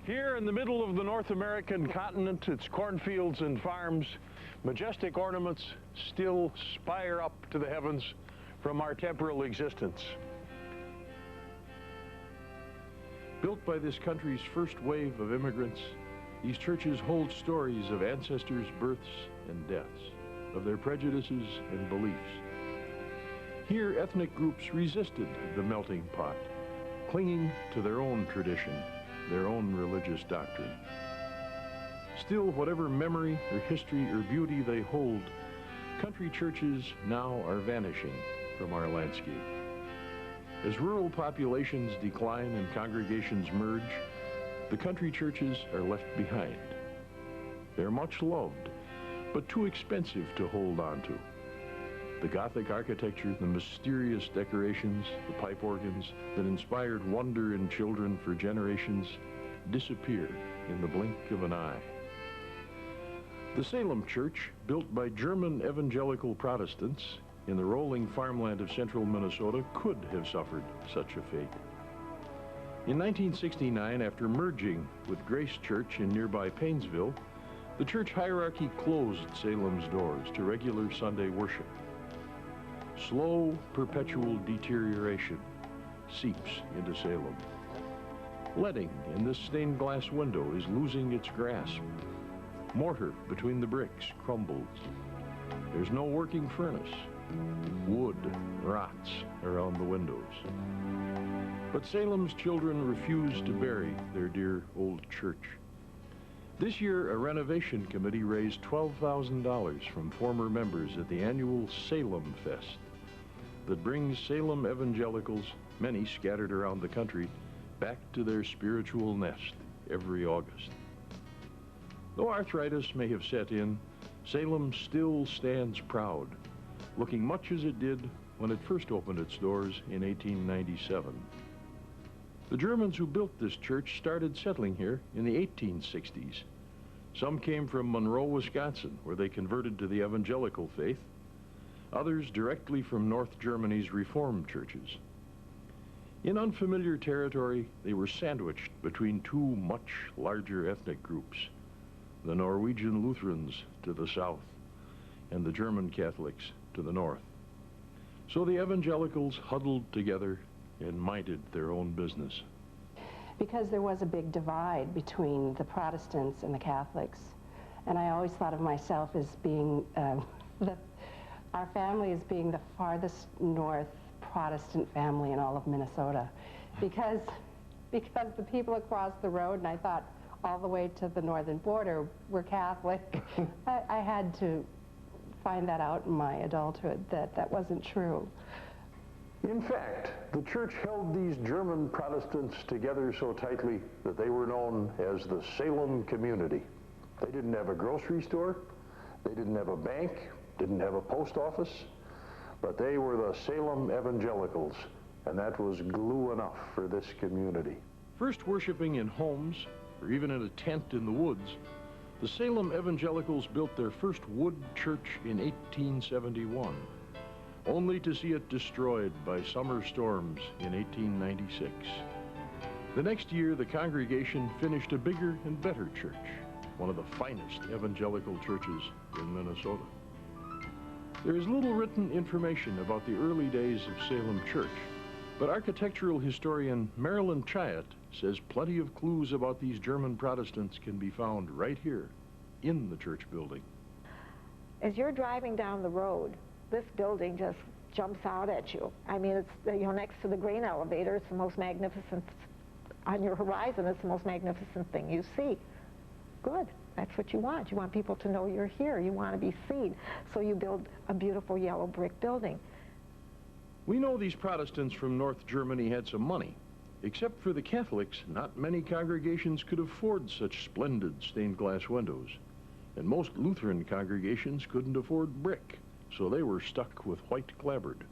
Here in the middle of the North American continent, its cornfields and farms, majestic ornaments still spire up to the heavens from our temporal existence. Built by this country's first wave of immigrants, these churches hold stories of ancestors' births and deaths, of their prejudices and beliefs. Here, ethnic groups resisted the melting pot, clinging to their own tradition, their own religious doctrine. Still, whatever memory or history or beauty they hold, country churches now are vanishing from our landscape. As rural populations decline and congregations merge, the country churches are left behind. They're much loved, but too expensive to hold on to. The Gothic architecture, the mysterious decorations, the pipe organs that inspired wonder in children for generations disappear in the blink of an eye. The Salem Church, built by German evangelical Protestants in the rolling farmland of central Minnesota, could have suffered such a fate. In 1969, after merging with Grace Church in nearby Paynesville, the church hierarchy closed Salem's doors to regular Sunday worship. Slow, perpetual deterioration seeps into Salem. Leading in this stained glass window is losing its grasp. Mortar between the bricks crumbles. There's no working furnace. Wood rots around the windows. But Salem's children refuse to bury their dear old church. This year, a renovation committee raised $12,000 from former members at the annual Salem Fest that brings Salem evangelicals, many scattered around the country, back to their spiritual nest every August. Though arthritis may have set in, Salem still stands proud, looking much as it did when it first opened its doors in 1897. The Germans who built this church started settling here in the 1860s. Some came from Monroe, Wisconsin, where they converted to the evangelical faith. Others directly from North Germany's Reformed churches. In unfamiliar territory, they were sandwiched between two much larger ethnic groups, the Norwegian Lutherans to the south and the German Catholics to the north. So the evangelicals huddled together and minded their own business. Because there was a big divide between the Protestants and the Catholics, and I always thought of myself as being our family as being the farthest north Protestant family in all of Minnesota, because the people across the road, and I thought all the way to the northern border, were Catholic. I had to find that out in my adulthood, that wasn't true. In fact, the church held these German Protestants together so tightly that they were known as the Salem community. They didn't have a grocery store, they didn't have a bank, didn't have a post office, but they were the Salem evangelicals, and that was glue enough for this community. First worshiping in homes, or even in a tent in the woods, the Salem evangelicals built their first wood church in 1871, only to see it destroyed by summer storms in 1896. The next year, the congregation finished a bigger and better church, one of the finest evangelical churches in Minnesota. There is little written information about the early days of Salem Church, but architectural historian Marilyn Chiat says plenty of clues about these German Protestants can be found right here in the church building. As you're driving down the road, this building just jumps out at you. I mean, it's, next to the grain elevator, it's the most magnificent, on your horizon, it's the most magnificent thing you see. Good. That's what you want. You want people to know you're here. You want to be seen. So you build a beautiful yellow brick building. We know these Protestants from North Germany had some money. Except for the Catholics, not many congregations could afford such splendid stained glass windows. And most Lutheran congregations couldn't afford brick, so they were stuck with white clapboard.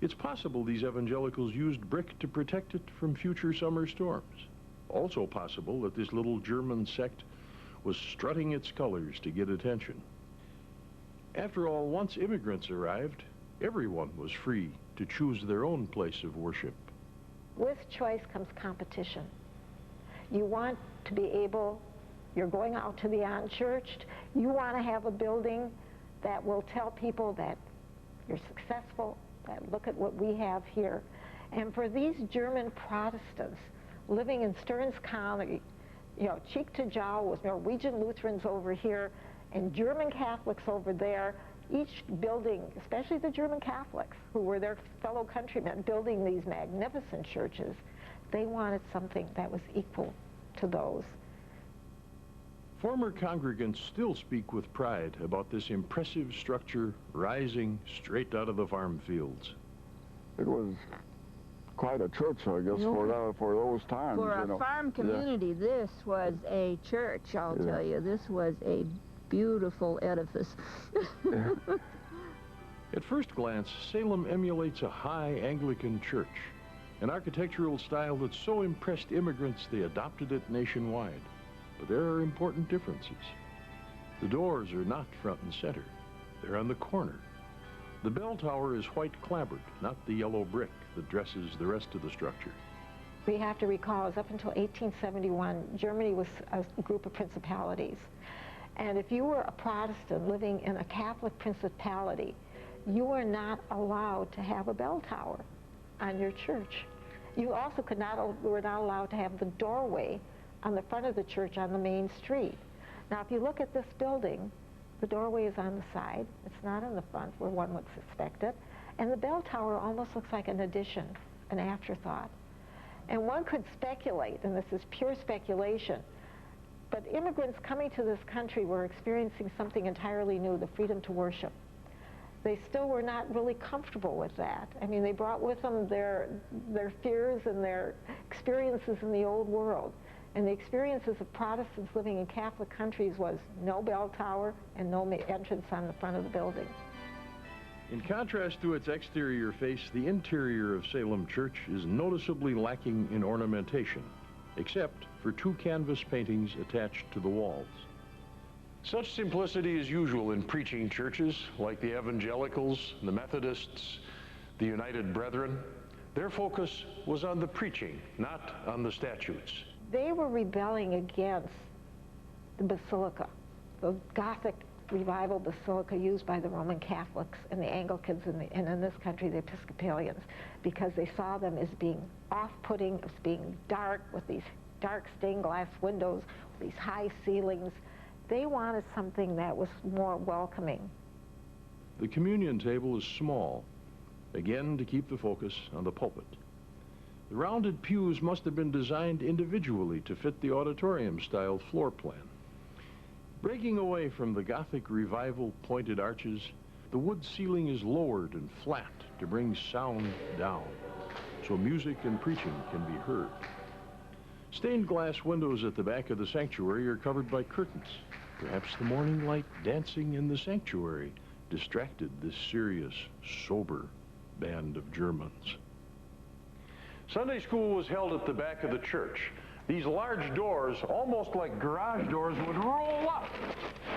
It's possible these evangelicals used brick to protect it from future summer storms. Also possible that this little German sect was strutting its colors to get attention. After all, once immigrants arrived, everyone was free to choose their own place of worship. With choice comes competition. You want to be able, you're going out to the unchurched, you want to have a building that will tell people that you're successful, that look at what we have here. And for these German Protestants living in Stearns County, you know, cheek to jowl with Norwegian Lutherans over here and German Catholics over there, each building, especially the German Catholics, who were their fellow countrymen, building these magnificent churches, they wanted something that was equal to those. Former congregants still speak with pride about this impressive structure rising straight out of the farm fields. It was quite a church, I guess, for those times. For a farm community, this was a church, I'll tell you. This was a beautiful edifice. At first glance, Salem emulates a high Anglican church, an architectural style that so impressed immigrants they adopted it nationwide. But there are important differences. The doors are not front and center. They're on the corner. The bell tower is white clapboard, not the yellow brick that dresses the rest of the structure. We have to recall, up until 1871, Germany was a group of principalities. And if you were a Protestant living in a Catholic principality, you were not allowed to have a bell tower on your church. You also were not allowed to have the doorway on the front of the church on the main street. Now, if you look at this building, the doorway is on the side. It's not in the front where one would suspect it. And the bell tower almost looks like an addition, an afterthought. And one could speculate, and this is pure speculation, but immigrants coming to this country were experiencing something entirely new, the freedom to worship. They still were not really comfortable with that. I mean, they brought with them their fears and their experiences in the old world. And the experiences of Protestants living in Catholic countries was no bell tower and no entrance on the front of the building. In contrast to its exterior face, the interior of Salem Church is noticeably lacking in ornamentation, except for 2 canvas paintings attached to the walls. Such simplicity is usual in preaching churches like the Evangelicals, the Methodists, the United Brethren. Their focus was on the preaching, not on the statutes. They were rebelling against the basilica, the Gothic revival basilica used by the Roman Catholics and the Anglicans and in this country the Episcopalians, because they saw them as being off-putting, as being dark with these dark stained glass windows, these high ceilings. They wanted something that was more welcoming. The communion table is small, again to keep the focus on the pulpit. The rounded pews must have been designed individually to fit the auditorium-style floor plan. Breaking away from the Gothic revival pointed arches, the wood ceiling is lowered and flat to bring sound down, so music and preaching can be heard. Stained glass windows at the back of the sanctuary are covered by curtains. Perhaps the morning light dancing in the sanctuary distracted this serious, sober band of Germans. Sunday school was held at the back of the church. These large doors, almost like garage doors, would roll up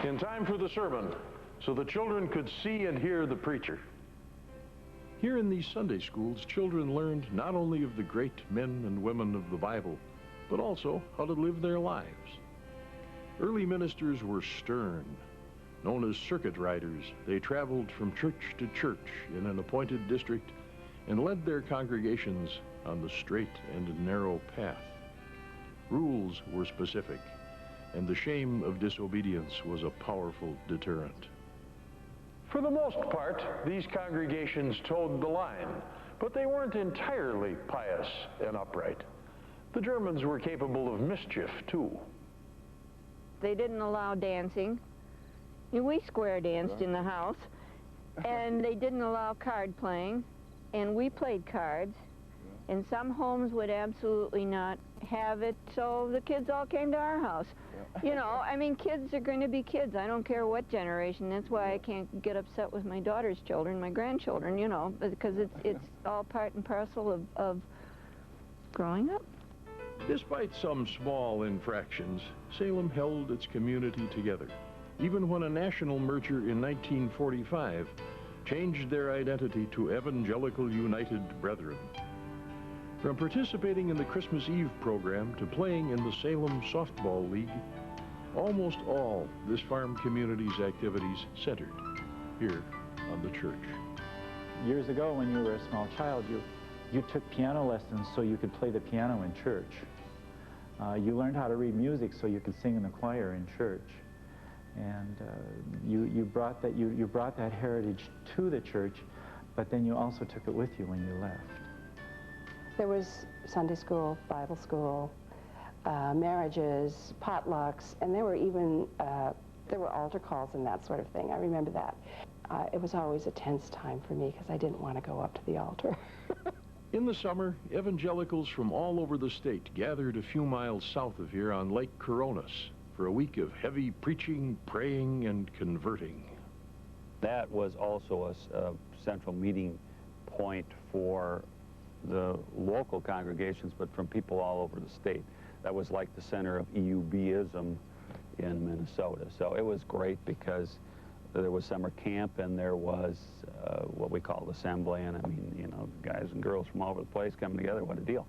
in time for the sermon so the children could see and hear the preacher. Here in these Sunday schools, children learned not only of the great men and women of the Bible, but also how to live their lives. Early ministers were stern. Known as circuit riders, they traveled from church to church in an appointed district and led their congregations on the straight and narrow path. Rules were specific, and the shame of disobedience was a powerful deterrent. For the most part, these congregations towed the line, but they weren't entirely pious and upright. The Germans were capable of mischief, too. They didn't allow dancing. We square danced in the house, and they didn't allow card playing, and we played cards, and some homes would absolutely not have it, so the kids all came to our house. You know, I mean, kids are going to be kids. I don't care what generation. That's why I can't get upset with my daughter's children, my grandchildren, you know, because it's all part and parcel of growing up. Despite some small infractions, Salem held its community together, even when a national merger in 1945 changed their identity to Evangelical United Brethren. From participating in the Christmas Eve program to playing in the Salem Softball League, almost all this farm community's activities centered here on the church. Years ago, when you were a small child, you took piano lessons so you could play the piano in church. You learned how to read music so you could sing in the choir in church. And you brought that heritage to the church, but then you also took it with you when you left. There was Sunday school, Bible school, marriages, potlucks, and there were even there were altar calls and that sort of thing. I remember that. It was always a tense time for me because I didn't want to go up to the altar. In the summer, evangelicals from all over the state gathered a few miles south of here on Lake Coronas for a week of heavy preaching, praying, and converting. That was also a central meeting point for the local congregations, but from people all over the state. That was like the center of EUBism in Minnesota. So it was great because there was summer camp and there was what we called assembly, and I mean, you know, guys and girls from all over the place coming together. What a deal.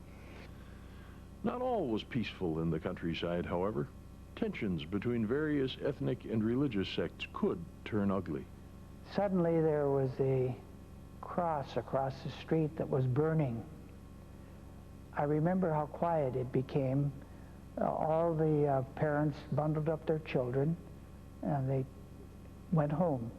Not all was peaceful in the countryside, however. Tensions between various ethnic and religious sects could turn ugly. Suddenly there was a cross across the street that was burning. I remember how quiet it became. All the parents bundled up their children and they went home.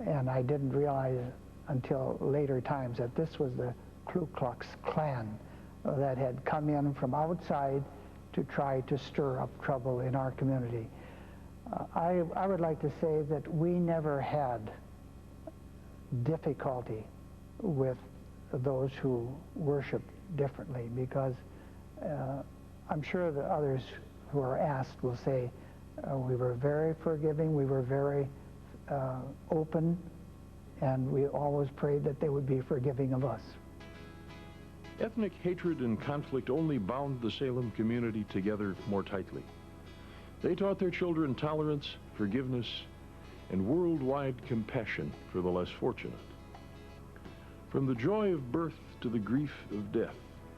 And I didn't realize until later times that this was the Ku Klux Klan that had come in from outside to try to stir up trouble in our community. I would like to say that we never had difficulty with those who worship differently, because I'm sure the others who are asked will say we were very forgiving, we were very open, and we always prayed that they would be forgiving of us. Ethnic hatred and conflict only bound the Salem community together more tightly. They taught their children tolerance, forgiveness, and worldwide compassion for the less fortunate. From the joy of birth to the grief of death,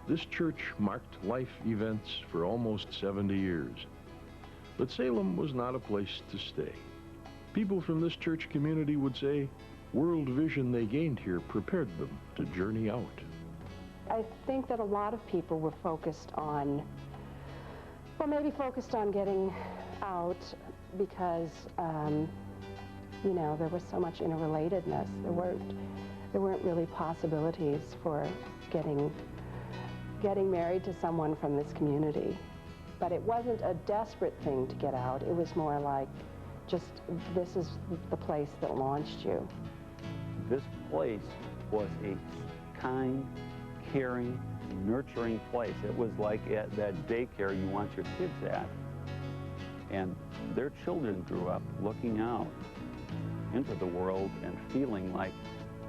this church marked life events for almost 70 years. But Salem was not a place to stay. People from this church community would say world vision they gained here prepared them to journey out. I think that a lot of people were focused on, well, maybe focused on getting out because, you know, there was so much interrelatedness. There weren't really possibilities for getting married to someone from this community. But it wasn't a desperate thing to get out. It was more like, just, this is the place that launched you. This place was a kind, caring, nurturing place. It was like at that daycare you want your kids at. And their children grew up looking out into the world and feeling like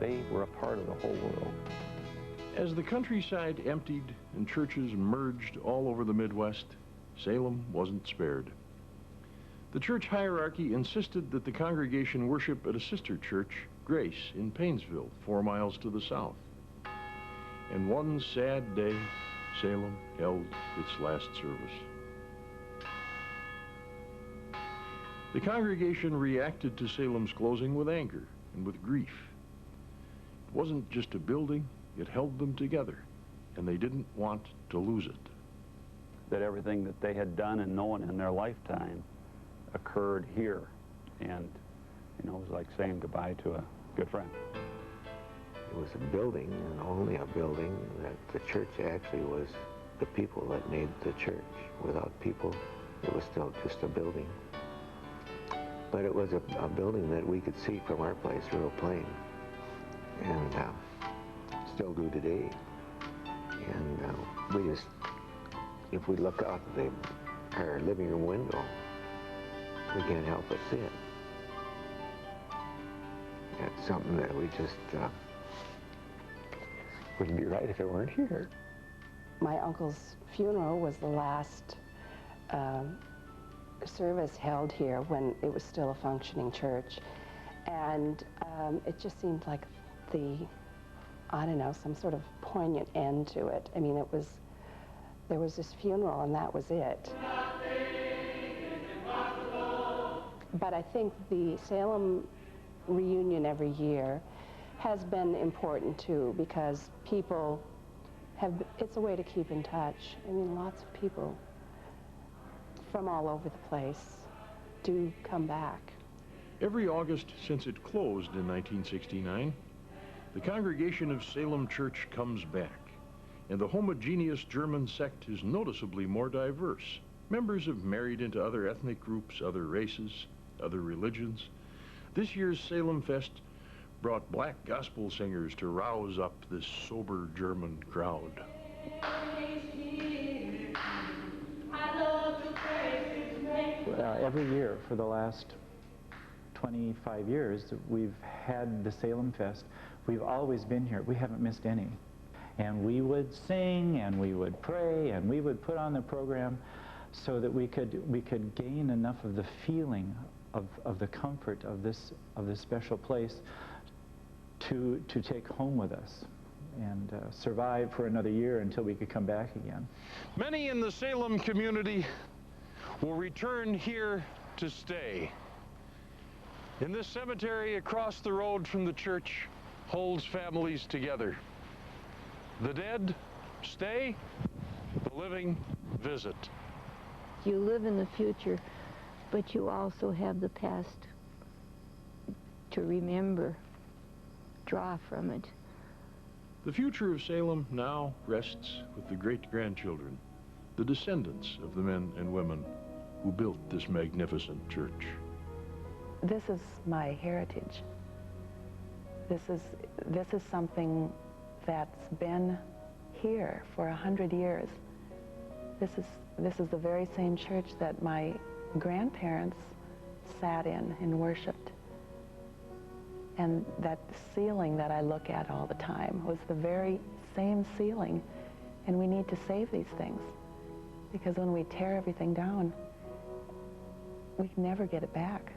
they were a part of the whole world. As the countryside emptied and churches merged all over the Midwest, Salem wasn't spared. The church hierarchy insisted that the congregation worship at a sister church, Grace, in Painesville, 4 miles to the south. And one sad day, Salem held its last service. The congregation reacted to Salem's closing with anger and with grief. It wasn't just a building, it held them together, and they didn't want to lose it. That everything that they had done and known in their lifetime occurred here. And, you know, it was like saying goodbye to a good friend. It was a building, and only a building, that the church actually was the people that made the church. Without people, it was still just a building. But it was a building that we could see from our place real plain, and still do today. And we just, if we look out our living room window, we can't help but see it. It's something that we just wouldn't be right if it weren't here. My uncle's funeral was the last service held here when it was still a functioning church. And it just seemed like the I don't know, some sort of poignant end to it. I mean, there was this funeral and that was it. But I think the Salem reunion every year has been important too, because people it's a way to keep in touch. I mean, lots of people from all over the place do come back. Every August since it closed in 1969, the congregation of Salem Church comes back, and the homogeneous German sect is noticeably more diverse. Members have married into other ethnic groups, other races, other religions. This year's Salem Fest brought black gospel singers to rouse up this sober German crowd. Every year for the last 25 years that we've had the Salem Fest, we've always been here. We haven't missed any. And we would sing, and we would pray, and we would put on the program so that we could gain enough of the feeling of the comfort of this special place to take home with us and survive for another year until we could come back again. Many in the Salem community will return here to stay. In this cemetery across the road from the church holds families together. The dead stay, the living visit. You live in the future, but you also have the past to remember, draw from it. The future of Salem now rests with the great-grandchildren, the descendants of the men and women who built this magnificent church. This is my heritage. This is something that's been here for 100 years. This is the very same church that my grandparents sat in and worshiped. And that ceiling that I look at all the time was the very same ceiling. And we need to save these things, because when we tear everything down, we can never get it back.